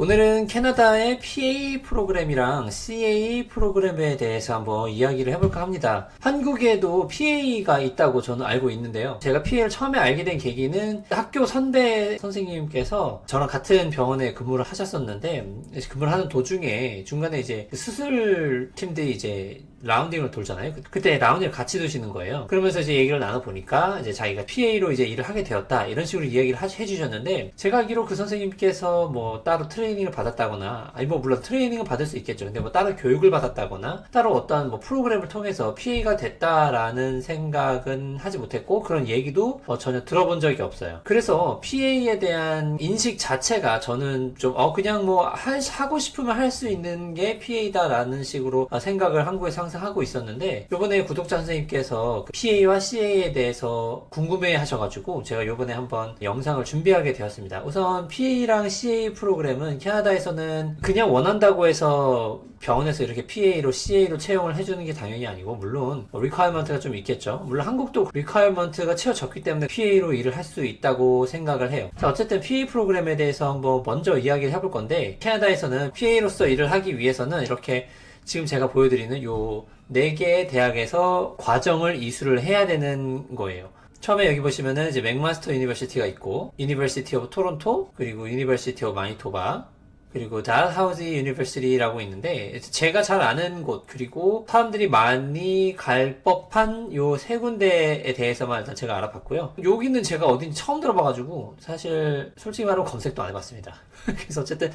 오늘은 캐나다의 PA 프로그램이랑 CA 프로그램에 대해서 한번 이야기를 해볼까 합니다. 한국에도 PA가 있다고 저는 알고 있는데요. 제가 PA를 처음에 알게 된 계기는 학교 선배 선생님께서 저랑 같은 병원에 근무를 하셨었는데, 근무를 하는 도중에 중간에 이제 수술팀들이 이제 라운딩을 돌잖아요. 그때 라운딩을 같이 도시는 거예요. 그러면서 이제 얘기를 나눠보니까 이제 자기가 PA로 이제 일을 하게 되었다, 이런 식으로 이야기를 해주셨는데, 제가 알기로 그 선생님께서 뭐 따로 트레이닝을 받았다거나, 아니 뭐 물론 트레이닝은 받을 수 있겠죠. 근데 뭐 따로 교육을 받았다거나 따로 어떤 뭐 프로그램을 통해서 PA가 됐다라는 생각은 하지 못했고, 그런 얘기도 전혀 들어본 적이 없어요. 그래서 PA에 대한 인식 자체가 저는 좀 그냥 뭐 하고 싶으면 할 수 있는 게 PA다라는 식으로 생각을 한국에서 항상 하고 있었는데, 요번에 구독자 선생님께서 PA와 CA에 대해서 궁금해 하셔가지고 제가 요번에 한번 영상을 준비하게 되었습니다. 우선 PA랑 CA 프로그램은 캐나다에서는 그냥 원한다고 해서 병원에서 이렇게 PA로 CA로 채용을 해주는 게 당연히 아니고, 물론 리퀘어먼트가 좀 있겠죠. 물론 한국도 리퀘어먼트가 채워졌기 때문에 PA로 일을 할 수 있다고 생각을 해요. 자, 어쨌든 PA 프로그램에 대해서 한번 먼저 이야기를 해볼 건데, 캐나다에서는 PA로서 일을 하기 위해서는 이렇게 지금 제가 보여드리는 요 4개의 대학에서 과정을 이수를 해야 되는 거예요. 처음에 여기 보시면은 이제 맥마스터 유니버시티가 있고, 유니버시티 오브 토론토, 그리고 유니버시티 오브 마니토바, 그리고 달하우지 유니버시티라고 있는데, 제가 잘 아는 곳, 그리고 사람들이 많이 갈 법한 요 3군데에 대해서만 일단 제가 알아봤고요. 여기는 제가 어딘지 처음 들어봐가지고 사실 솔직히 말하면 검색도 안 해봤습니다. 그래서 어쨌든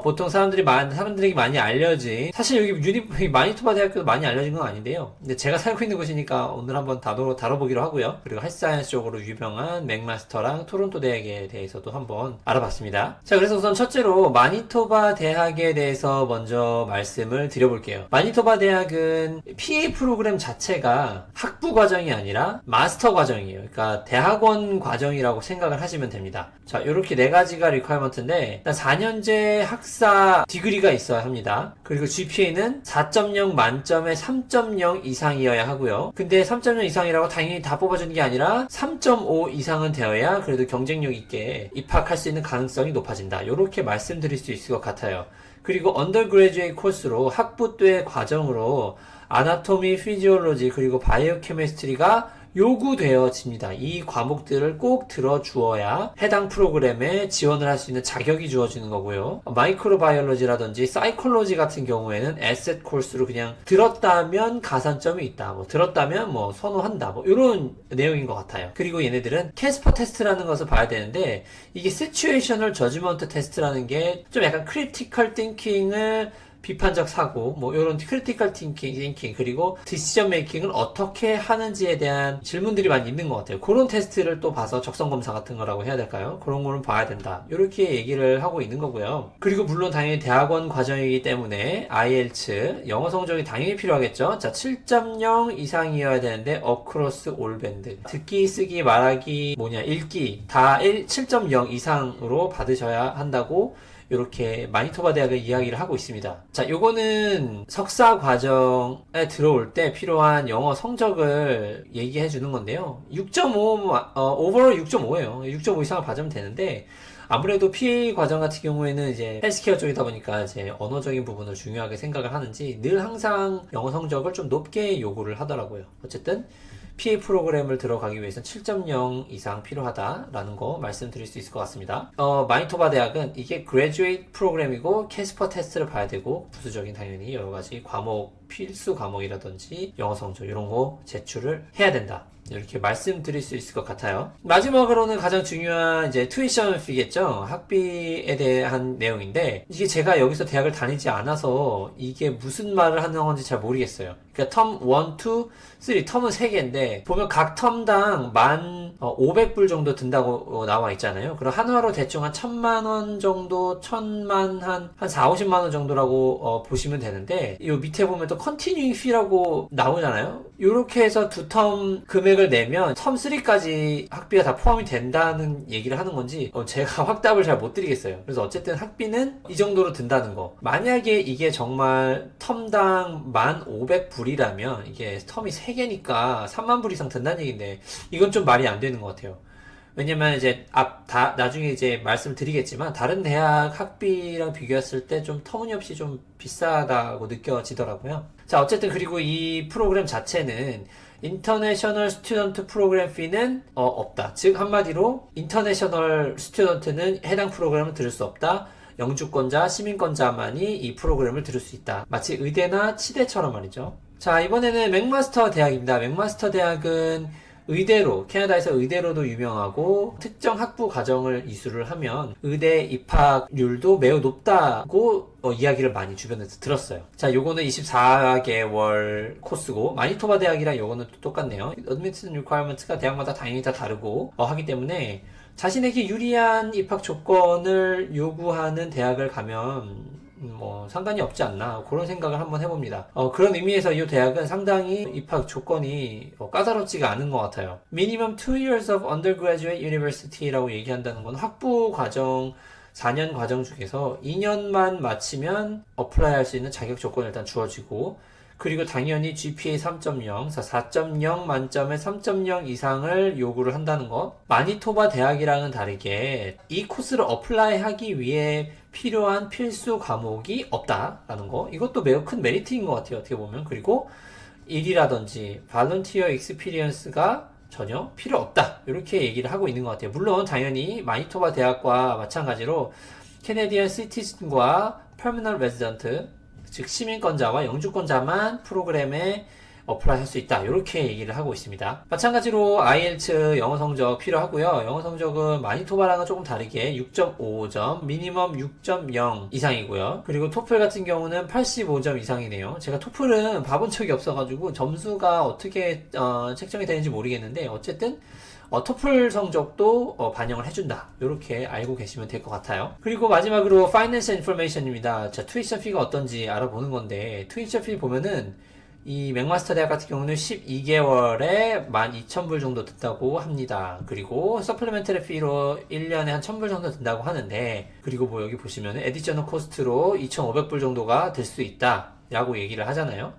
보통 사람들에게 많이 알려진, 사실 여기 마니토바 대학교도 많이 알려진 건 아닌데요. 근데 제가 살고 있는 곳이니까 오늘 한번 다뤄보기로 하고요. 그리고 헬스사이언스 쪽으로 유명한 맥마스터랑 토론토 대학에 대해서도 한번 알아봤습니다. 자, 그래서 우선 첫째로 마니토바 대학에 대해서 먼저 말씀을 드려볼게요. 마니토바 대학은 PA 프로그램 자체가 학부 과정이 아니라 마스터 과정이에요. 그러니까 대학원 과정이라고 생각을 하시면 됩니다. 자, 이렇게 4가지가 리퀘어먼트인데, 일단 4년제 학사 디그리가 있어야 합니다. 그리고 GPA는 4.0 만점에 3.0 이상이어야 하고요. 근데 3.0 이상이라고 당연히 다 뽑아주는 게 아니라 3.5 이상은 되어야 그래도 경쟁력 있게 입학할 수 있는 가능성이 높아진다, 이렇게 말씀드릴 수 있을 것 같아요. 그리고 언더그래주에이트 코스로 학부 때 과정으로 아나토미, 피지올로지, 그리고 바이오 케미스트리가 요구되어집니다. 이 과목들을 꼭 들어주어야 해당 프로그램에 지원을 할 수 있는 자격이 주어지는 거고요. 마이크로바이올로지라든지 사이콜로지 같은 경우에는 에셋 코스로 그냥 들었다면 가산점이 있다, 뭐 들었다면 뭐 선호한다, 뭐 이런 내용인 것 같아요. 그리고 얘네들은 캐스퍼 테스트라는 것을 봐야 되는데, 이게 시츄에이셔널 저지먼트 테스트라는 게 좀 약간 크리티컬 띵킹을, 비판적 사고, 뭐 이런 크리티컬 띵킹, 그리고 디시전 메이킹을 어떻게 하는지에 대한 질문들이 많이 있는 것 같아요. 그런 테스트를 또 봐서 적성 검사 같은 거라고 해야 될까요? 그런 거는 봐야 된다, 이렇게 얘기를 하고 있는 거고요. 그리고 물론 당연히 대학원 과정이기 때문에 IELTS 영어 성적이 당연히 필요하겠죠. 자, 7.0 이상이어야 되는데 어크로스 올 밴드, 듣기, 쓰기, 말하기, 읽기 다 7.0 이상으로 받으셔야 한다고 이렇게 마니토바 대학의 이야기를 하고 있습니다. 자, 요거는 석사 과정에 들어올 때 필요한 영어 성적을 얘기해 주는 건데요. 6.5, 오버롤 6.5예요. 6.5 이상을 받으면 되는데, 아무래도 PA 과정 같은 경우에는 이제 헬스케어 쪽이다 보니까 이제 언어적인 부분을 중요하게 생각을 하는지 늘 항상 영어 성적을 좀 높게 요구를 하더라고요. 어쨌든 PA 프로그램을 들어가기 위해서는 7.0 이상 필요하다라는 거 말씀드릴 수 있을 것 같습니다. 마니토바 대학은 이게 그레듀에이트 프로그램이고 캐스퍼 테스트를 봐야 되고, 부수적인 당연히 여러가지 과목, 필수 과목이라든지 영어 성적 이런 거 제출을 해야 된다, 이렇게 말씀드릴 수 있을 것 같아요. 마지막으로는 가장 중요한 이제 투이션 피겠죠. 학비에 대한 내용인데, 이게 제가 여기서 대학을 다니지 않아서 이게 무슨 말을 하는 건지 잘 모르겠어요. 그러니까 텀 1, 2, 3, 텀은 3개인데 보면 각 텀당 1,500불 정도 든다고 나와 있잖아요. 그럼 한화로 대충 한 1,000만원 정도, 1,000만 한 4, 50만원 정도라고 보시면 되는데, 이 밑에 보면 또 컨티뉴잉 피라고 나오잖아요. 이렇게 해서 2텀 금액을 내면 텀 3까지 학비가 다 포함이 된다는 얘기를 하는 건지 제가 확답을 잘 못 드리겠어요. 그래서 어쨌든 학비는 이 정도로 든다는 거. 만약에 이게 정말 텀당 1,500불이라면 이게 텀이 3개니까 3만 불 이상 든다는 얘기인데, 이건 좀 말이 안 되는 것 같아요. 왜냐면 이제 나중에 이제 말씀드리겠지만 다른 대학 학비랑 비교했을 때 좀 터무니없이 좀 비싸다고 느껴지더라고요. 자, 어쨌든 그리고 이 프로그램 자체는 인터내셔널 스튜던트 프로그램 피는 없다. 즉 한마디로 인터내셔널 스튜던트는 해당 프로그램을 들을 수 없다. 영주권자, 시민권자만이 이 프로그램을 들을 수 있다. 마치 의대나 치대처럼 말이죠. 자, 이번에는 맥마스터 대학입니다. 맥마스터 대학은 캐나다에서 의대로도 유명하고 특정 학부 과정을 이수를 하면 의대 입학률도 매우 높다고 이야기를 많이 주변에서 들었어요. 자, 요거는 24개월 코스고 마니토바 대학이랑 요거는 또 똑같네요. Admission Requirements가 대학마다 당연히 다 다르고 하기 때문에 자신에게 유리한 입학 조건을 요구하는 대학을 가면 상관이 없지 않나 그런 생각을 한번 해봅니다. 그런 의미에서 이 대학은 상당히 입학 조건이 까다롭지가 않은 것 같아요. Minimum 2 years of undergraduate university라고 얘기한다는 건 학부 과정 4년 과정 중에서 2년만 마치면 어플라이 할 수 있는 자격 조건이 일단 주어지고, 그리고 당연히 GPA 3.0, 4.0 만점에 3.0 이상을 요구를 한다는 것. 마니토바 대학이랑은 다르게 이 코스를 어플라이 하기 위해 필요한 필수 과목이 없다라는 거. 이것도 매우 큰 메리트인 것 같아요, 어떻게 보면. 그리고 일이라든지 발런티어 익스피리언스가 전혀 필요 없다, 이렇게 얘기를 하고 있는 것 같아요. 물론 당연히 마니토바 대학과 마찬가지로 캐네디언 시티즌과 퍼머넌트 레지던트, 즉 시민권자와 영주권자만 프로그램에 어플라이 할 수 있다, 이렇게 얘기를 하고 있습니다. 마찬가지로 IELTS 영어 성적 필요하고요. 영어 성적은 마니토바랑은 조금 다르게 6.5점, 미니멈 6.0 이상이고요. 그리고 토플 같은 경우는 85점 이상이네요. 제가 토플은 봐본 적이 없어가지고 점수가 어떻게 책정이 되는지 모르겠는데, 어쨌든 토플 성적도 반영을 해준다, 이렇게 알고 계시면 될 것 같아요. 그리고 마지막으로 Financial Information입니다. 자, 투이션 피가 어떤지 알아보는 건데, 투이션 피 보면은 이 맥마스터 대학 같은 경우는 12개월에 12,000불 정도 든다고 합니다. 그리고 서플리멘터리 피로 1년에 한 1,000불 정도 든다고 하는데, 그리고 뭐 여기 보시면은 에디셔널 코스트로 2,500불 정도가 될 수 있다 라고 얘기를 하잖아요.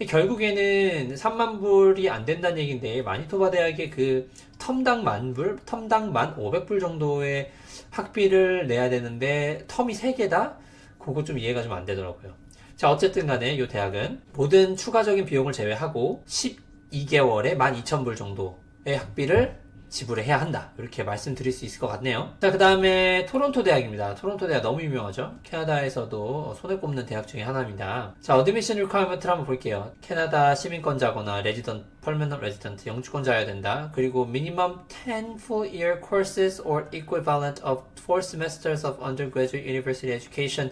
결국에는 3만 불이 안 된다는 얘기인데, 마니토바 대학의 그 텀당 10,000불, 텀당 1,500불 정도의 학비를 내야 되는데 텀이 3개다? 그거 좀 이해가 좀 안 되더라고요. 자, 어쨌든 간에 이 대학은 모든 추가적인 비용을 제외하고 12개월에 12,000불 정도의 학비를 지불해야 한다, 이렇게 말씀드릴 수 있을 것 같네요. 자, 그 다음에 토론토 대학입니다. 토론토 대학 너무 유명하죠. 캐나다에서도 손에 꼽는 대학 중에 하나입니다. 자, 어드미션 리퀘어먼트를 한번 볼게요. 캐나다 시민권자거나 레지던트, 퍼머넌트 레지던트, 영주권자여야 된다. 그리고 minimum 10 full year courses or equivalent of 4 semesters of undergraduate university education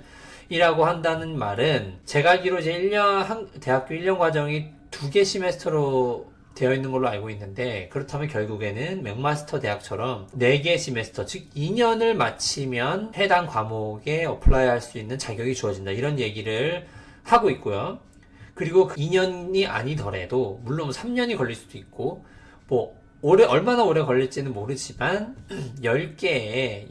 이라고 한다는 말은, 제가 알기로 이제 대학교 1년 과정이 2개 시메스터로 되어 있는 걸로 알고 있는데, 그렇다면 결국에는 맥마스터 대학처럼 4개 시메스터, 즉 2년을 마치면 해당 과목에 어플라이 할 수 있는 자격이 주어진다, 이런 얘기를 하고 있고요. 그리고 2년이 아니더라도 물론 3년이 걸릴 수도 있고, 얼마나 오래 걸릴지는 모르지만 10개의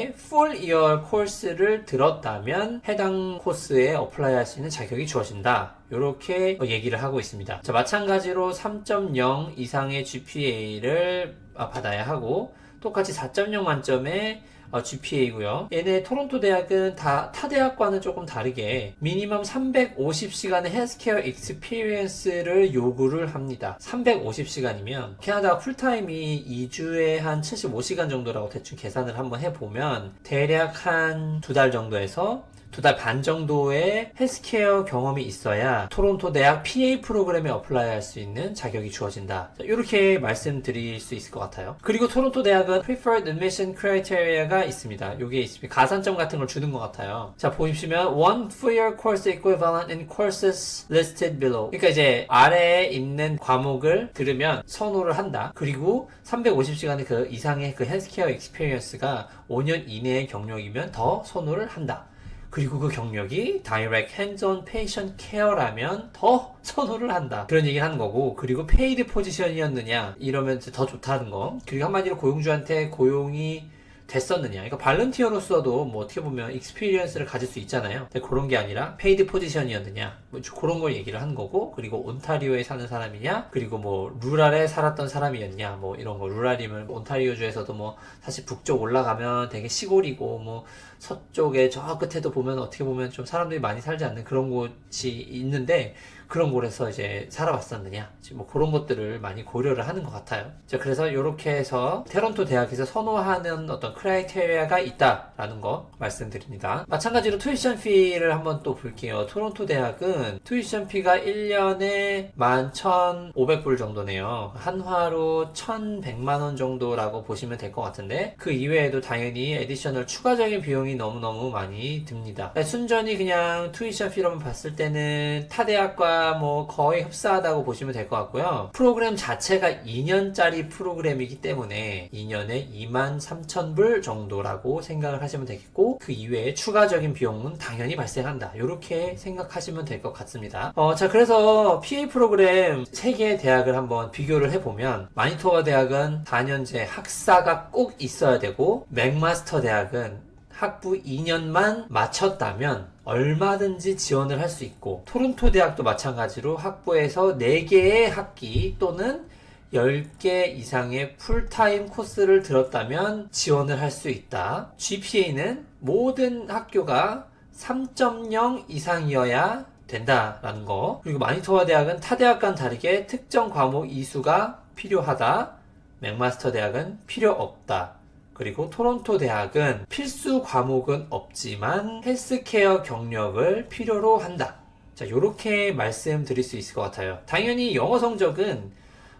full year 코스를 들었다면 해당 코스에 어플라이 할 수 있는 자격이 주어진다, 이렇게 얘기를 하고 있습니다. 자, 마찬가지로 3.0 이상의 GPA를 받아야 하고, 똑같이 4.0 만점에 GPA고요. 얘네 토론토 대학은 타 대학과는 조금 다르게 미니멈 350시간의 헬스케어 익스피리언스를 요구를 합니다. 350시간이면 캐나다 풀타임이 2주에 한 75시간 정도라고 대충 계산을 한번 해보면 대략 한 2달 정도에서 2달 반 정도의 헬스케어 경험이 있어야 토론토 대학 PA 프로그램에 어플라이 할 수 있는 자격이 주어진다. 자, 이렇게 말씀드릴 수 있을 것 같아요. 그리고 토론토 대학은 Preferred Admission Criteria가 있습니다. 요게 있습니다. 가산점 같은 걸 주는 것 같아요. 자, 보시면 One full year course equivalent in courses listed below. 그러니까 이제 아래에 있는 과목을 들으면 선호를 한다. 그리고 350시간의 그 이상의 그 헬스케어 익스피리언스가 5년 이내의 경력이면 더 선호를 한다. 그리고 그 경력이 Direct Hands-on Patient Care라면 더 선호를 한다, 그런 얘기를 하는 거고, 그리고 페이드 포지션이었느냐 이러면 더 좋다는 거. 그리고 한마디로 고용주한테 고용이 됐었느냐, 그러니까 발런티어로서도 어떻게 보면 익스피리언스를 가질 수 있잖아요. 근데 그런 게 아니라 페이드 포지션이었느냐, 뭐 그런 걸 얘기를 하는 거고, 그리고 온타리오에 사는 사람이냐, 그리고 뭐 루랄에 살았던 사람이었냐, 뭐 이런 거. 루랄이면 온타리오주에서도 뭐 사실 북쪽 올라가면 되게 시골이고, 뭐 서쪽에 저 끝에도 보면 어떻게 보면 좀 사람들이 많이 살지 않는 그런 곳이 있는데, 그런 곳에서 이제 살아왔었느냐, 뭐 그런 것들을 많이 고려를 하는 것 같아요. 자, 그래서 이렇게 해서 토론토 대학에서 선호하는 어떤 크라이테리아가 있다라는 거 말씀드립니다. 마찬가지로 투이션 피를 한번 또 볼게요. 토론토 대학은 투이션 피가 1년에 11,500불 정도네요. 한화로 1,100만 원 정도라고 보시면 될 것 같은데, 그 이외에도 당연히 에디셔널 추가적인 비용이 너무너무 많이 듭니다. 순전히 그냥 투이션 피로만 봤을 때는 타 대학과 뭐 거의 흡사하다고 보시면 될 것 같고요. 프로그램 자체가 2년짜리 프로그램이기 때문에 2년에 23,000불 정도라고 생각을 하시면 되겠고, 그 이외에 추가적인 비용은 당연히 발생한다, 이렇게 생각하시면 될 것 같습니다. 자, 그래서 PA 프로그램 3개의 대학을 한번 비교를 해보면, 마니토바 대학은 4년제 학사가 꼭 있어야 되고, 맥마스터 대학은 학부 2년만 마쳤다면 얼마든지 지원을 할 수 있고, 토론토 대학도 마찬가지로 학부에서 4개의 학기 또는 10개 이상의 풀타임 코스를 들었다면 지원을 할 수 있다. GPA는 모든 학교가 3.0 이상이어야 된다라는 거. 그리고 마니토바 대학은 타 대학과는 다르게 특정 과목 이수가 필요하다. 맥마스터 대학은 필요 없다. 그리고 토론토 대학은 필수 과목은 없지만 헬스케어 경력을 필요로 한다. 자, 요렇게 말씀드릴 수 있을 것 같아요. 당연히 영어 성적은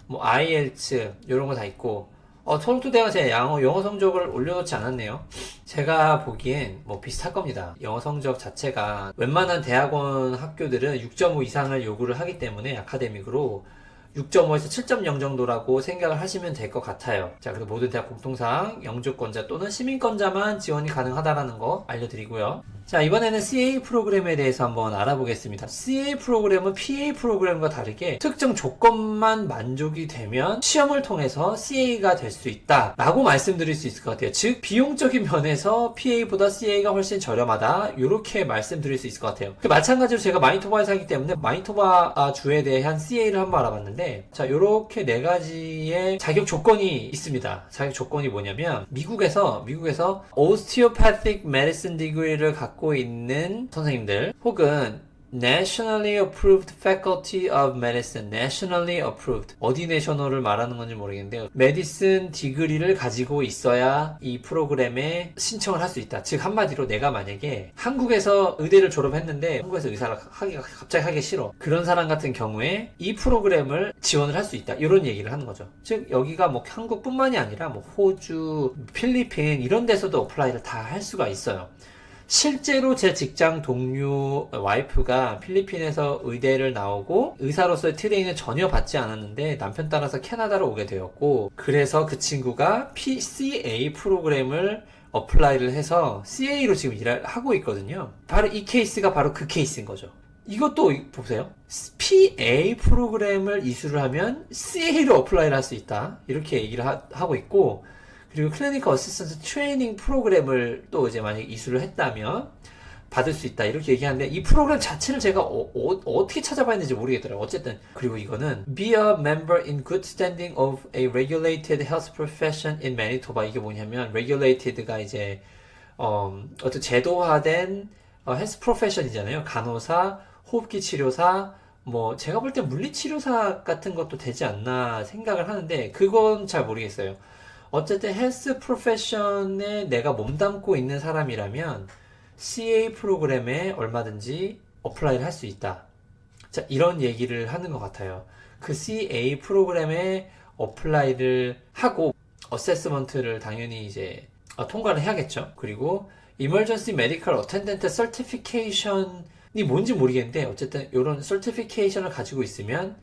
뭐 IELTS 이런 거 다 있고, 토론토 대학은 제 영어 성적을 올려놓지 않았네요. 제가 보기엔 뭐 비슷할 겁니다. 영어 성적 자체가 웬만한 대학원 학교들은 6.5 이상을 요구를 하기 때문에 아카데믹으로 6.5에서 7.0 정도라고 생각을 하시면 될 것 같아요. 자, 그리고 모든 대학 공통상 영주권자 또는 시민권자만 지원이 가능하다라는 거 알려드리고요. 자, 이번에는 CA 프로그램에 대해서 한번 알아보겠습니다. CA 프로그램은 PA 프로그램과 다르게 특정 조건만 만족이 되면 시험을 통해서 CA가 될 수 있다 라고 말씀드릴 수 있을 것 같아요. 즉, 비용적인 면에서 PA보다 CA가 훨씬 저렴하다, 이렇게 말씀드릴 수 있을 것 같아요. 마찬가지로 제가 마니토바에 살기 때문에 마니토바 주에 대한 CA를 한번 알아봤는데, 자, 요렇게 4가지의 자격 조건이 있습니다. 자격 조건이 뭐냐면, 미국에서 Osteopathic Medicine Degree를 갖고 있는 선생님들, 혹은 Nationally Approved Faculty of Medicine, Nationally Approved, 어디 내셔널을 말하는 건지 모르겠는데요, 메디슨 디그리를 가지고 있어야 이 프로그램에 신청을 할 수 있다. 즉, 한마디로 내가 만약에 한국에서 의대를 졸업했는데 한국에서 의사를 갑자기 하기 싫어, 그런 사람 같은 경우에 이 프로그램을 지원을 할 수 있다, 이런 얘기를 하는 거죠. 즉, 여기가 뭐 한국뿐만이 아니라 뭐 호주, 필리핀 이런 데서도 어플라이를 다 할 수가 있어요. 실제로 제 직장 동료 와이프가 필리핀에서 의대를 나오고 의사로서의 트레이닝을 전혀 받지 않았는데 남편 따라서 캐나다로 오게 되었고, 그래서 그 친구가 PCA 프로그램을 어플라이를 해서 CA로 지금 일을 하고 있거든요. 바로 이 케이스가 바로 그 케이스인 거죠. 이것도 보세요. PA 프로그램을 이수를 하면 CA로 어플라이를 할 수 있다, 이렇게 얘기를 하고 있고, 그리고 클리니컬 어시스턴트 트레이닝 프로그램을 또 이제 만약에 이수를 했다면 받을 수 있다, 이렇게 얘기하는데, 이 프로그램 자체를 제가 어떻게 찾아봐야 되는지 모르겠더라고요. 어쨌든, 그리고 이거는 Be a member in good standing of a regulated health profession in Manitoba. 이게 뭐냐면, regulated가 이제 어떤 제도화된 헬스 프로페션이잖아요. 간호사, 호흡기 치료사, 뭐 제가 볼 때 물리치료사 같은 것도 되지 않나 생각을 하는데, 그건 잘 모르겠어요. 어쨌든 헬스 프로페션에 내가 몸담고 있는 사람이라면 CA 프로그램에 얼마든지 어플라이를 할 수 있다. 자, 이런 얘기를 하는 것 같아요. 그 CA 프로그램에 어플라이를 하고 어세스먼트를 당연히 이제 통과를 해야겠죠. 그리고 Emergency Medical Attendant Certification이 뭔지 모르겠는데, 어쨌든 이런 서티피케이션을 가지고 있으면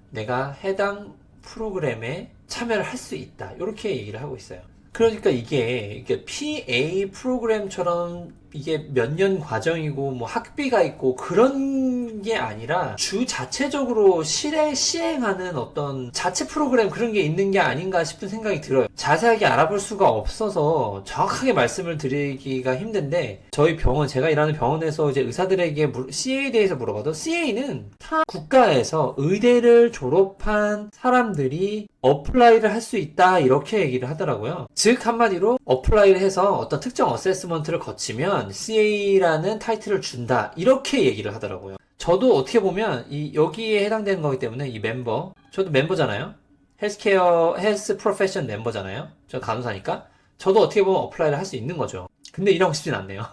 내가 해당 프로그램에 참여를 할 수 있다, 이렇게 얘기를 하고 있어요. 그러니까 이게 PA 프로그램처럼 이게 몇 년 과정이고 뭐 학비가 있고 그런 게 아니라 주 자체적으로 시행하는 어떤 자체 프로그램 그런 게 있는 게 아닌가 싶은 생각이 들어요. 자세하게 알아볼 수가 없어서 정확하게 말씀을 드리기가 힘든데, 저희 병원, 제가 일하는 병원에서 이제 의사들에게 CA에 대해서 물어봐도 CA는 타 국가에서 의대를 졸업한 사람들이 어플라이를 할 수 있다 이렇게 얘기를 하더라고요. 즉 한마디로 어플라이를 해서 어떤 특정 어세스먼트를 거치면 CA라는 타이틀을 준다 이렇게 얘기를 하더라고요. 저도 어떻게 보면 여기에 해당되는 거기 때문에 이 멤버, 저도 멤버잖아요. 헬스 프로페션 멤버잖아요. 저 간호사니까 저도 어떻게 보면 어플라이를 할 수 있는 거죠. 근데 일하고 싶진 않네요.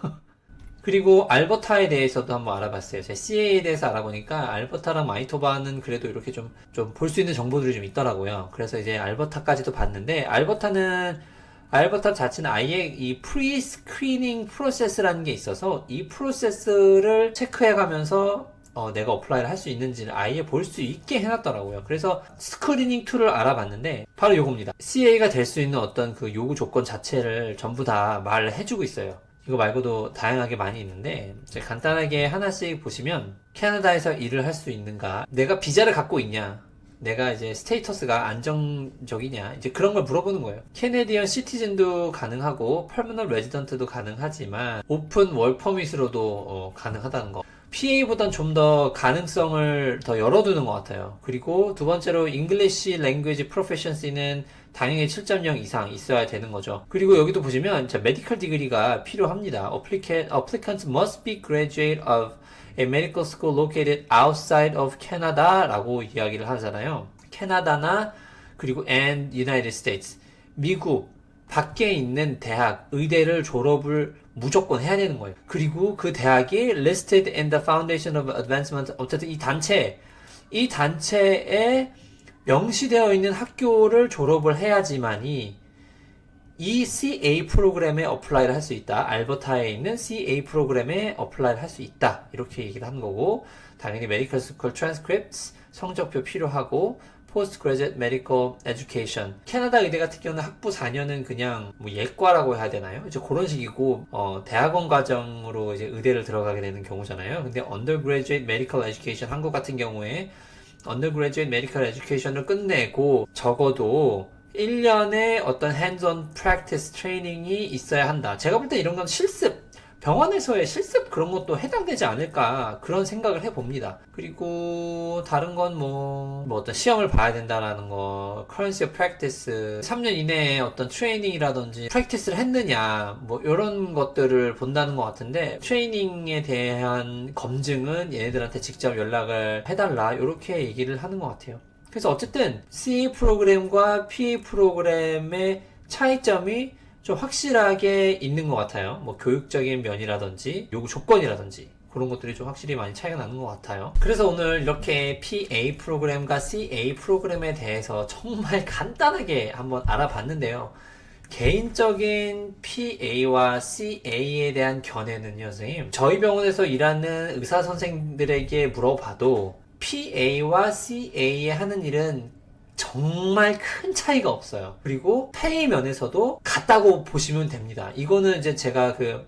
그리고 알버타에 대해서도 한번 알아봤어요. 제가 CA에 대해서 알아보니까 알버타랑 마니토바는 그래도 이렇게 좀 볼 수 있는 정보들이 좀 있더라고요. 그래서 이제 알버타까지도 봤는데, 알버타 자체는 아예 이 프리 스크리닝 프로세스라는 게 있어서 이 프로세스를 체크해가면서 내가 어플라이를 할 수 있는지를 아예 볼 수 있게 해놨더라고요. 그래서 스크리닝 툴을 알아봤는데 바로 요겁니다. CA가 될 수 있는 어떤 그 요구 조건 자체를 전부 다 말을 해주고 있어요. 이거 말고도 다양하게 많이 있는데 간단하게 하나씩 보시면, 캐나다에서 일을 할 수 있는가, 내가 비자를 갖고 있냐, 내가 이제 스테이터스가 안정적이냐, 이제 그런 걸 물어보는 거예요. 캐네디언 시티즌도 가능하고 퍼머넌트 레지던트도 가능하지만 오픈 월 퍼밋으로도 가능하다는 거. PA보단 좀 더 가능성을 더 열어두는 것 같아요. 그리고 두 번째로 English Language Proficiency는 당연히 7.0 이상 있어야 되는 거죠. 그리고 여기도 보시면 메디컬 디그리가 필요합니다. Applicants must be graduate of a medical school located outside of Canada 라고 이야기를 하잖아요. 캐나다나 그리고 and United States, 미국 밖에 있는 대학, 의대를 졸업을 무조건 해야 되는 거예요. 그리고 그 대학이 listed in the Foundation of Advancement, 어쨌든 이 단체에 명시되어 있는 학교를 졸업을 해야지만이 이 CA 프로그램에 어플라이를 할 수 있다. 알버타에 있는 CA 프로그램에 어플라이를 할 수 있다. 이렇게 얘기를 하는 거고, 당연히 메디컬 스쿨 트랜스크립트, 성적표 필요하고, Postgraduate Medical Education. 캐나다 의대 같은 경우는 학부 4년은 그냥 뭐 예과라고 해야 되나요? 이제 그런 식이고, 대학원 과정으로 이제 의대를 들어가게 되는 경우잖아요. 근데 Undergraduate Medical Education, 한국 같은 경우에 Undergraduate Medical Education을 끝내고 적어도 1년의 어떤 hands-on practice 트레이닝이 있어야 한다. 제가 볼 때 이런 건 실습, 병원에서의 실습 그런 것도 해당되지 않을까 그런 생각을 해봅니다. 그리고 다른 건 뭐 어떤 시험을 봐야 된다라는 거, currency of practice, 3년 이내에 어떤 트레이닝이라든지 practice를 했느냐, 뭐 이런 것들을 본다는 것 같은데, 트레이닝에 대한 검증은 얘네들한테 직접 연락을 해달라 이렇게 얘기를 하는 것 같아요. 그래서 어쨌든 CA 프로그램과 PA 프로그램의 차이점이 좀 확실하게 있는 것 같아요. 뭐 교육적인 면이라든지 요구 조건이라든지 그런 것들이 좀 확실히 많이 차이가 나는 것 같아요. 그래서 오늘 이렇게 PA 프로그램과 CA 프로그램에 대해서 정말 간단하게 한번 알아봤는데요. 개인적인 PA와 CA에 대한 견해는요, 선생님, 저희 병원에서 일하는 의사 선생님들에게 물어봐도 PA와 CA에 하는 일은 정말 큰 차이가 없어요. 그리고 페이 면에서도 같다고 보시면 됩니다. 이거는 이제 제가 그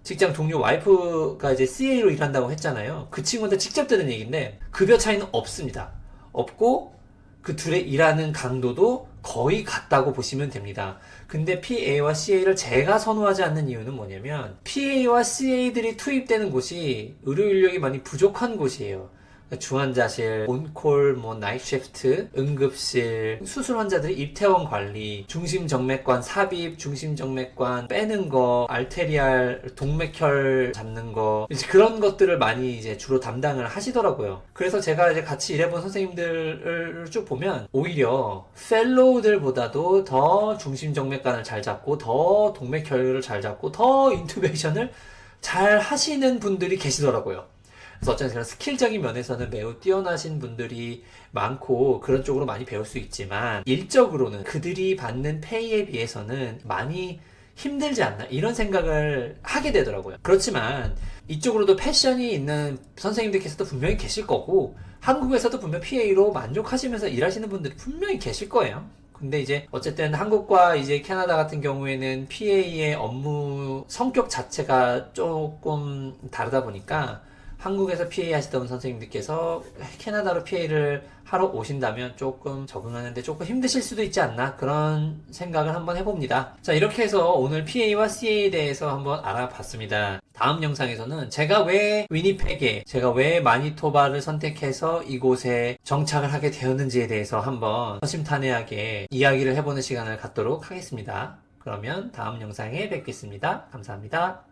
직장 동료 와이프가 이제 CA로 일한다고 했잖아요. 그 친구한테 직접 듣는 얘기인데 급여 차이는 없습니다. 없고 그 둘의 일하는 강도도 거의 같다고 보시면 됩니다. 근데 PA와 CA를 제가 선호하지 않는 이유는 뭐냐면, PA와 CA들이 투입되는 곳이 의료 인력이 많이 부족한 곳이에요. 중환자실, 온콜, 나이트 시프트, 응급실, 수술 환자들의 입퇴원 관리, 중심정맥관 삽입, 중심정맥관 빼는 거, 알테리알 동맥혈 잡는 거, 이제 그런 것들을 많이 이제 주로 담당을 하시더라고요. 그래서 제가 이제 같이 일해본 선생님들을 쭉 보면 오히려 펠로우들보다도 더 중심정맥관을 잘 잡고, 더 동맥혈을 잘 잡고, 더 인투베이션을 잘 하시는 분들이 계시더라고요. 그래서 어쨌든 그런 스킬적인 면에서는 매우 뛰어나신 분들이 많고 그런 쪽으로 많이 배울 수 있지만, 일적으로는 그들이 받는 페이에 비해서는 많이 힘들지 않나 이런 생각을 하게 되더라고요. 그렇지만 이쪽으로도 패션이 있는 선생님들께서도 분명히 계실 거고, 한국에서도 분명 PA로 만족하시면서 일하시는 분들이 분명히 계실 거예요. 근데 이제 어쨌든 한국과 이제 캐나다 같은 경우에는 PA의 업무 성격 자체가 조금 다르다 보니까 한국에서 PA 하시던 선생님들께서 캐나다로 PA를 하러 오신다면 조금 적응하는데 조금 힘드실 수도 있지 않나, 그런 생각을 한번 해봅니다. 자, 이렇게 해서 오늘 PA와 CA에 대해서 한번 알아봤습니다. 다음 영상에서는 제가 왜 위니펙에, 제가 왜 마니토바를 선택해서 이곳에 정착을 하게 되었는지에 대해서 한번 허심탄회하게 이야기를 해보는 시간을 갖도록 하겠습니다. 그러면 다음 영상에 뵙겠습니다. 감사합니다.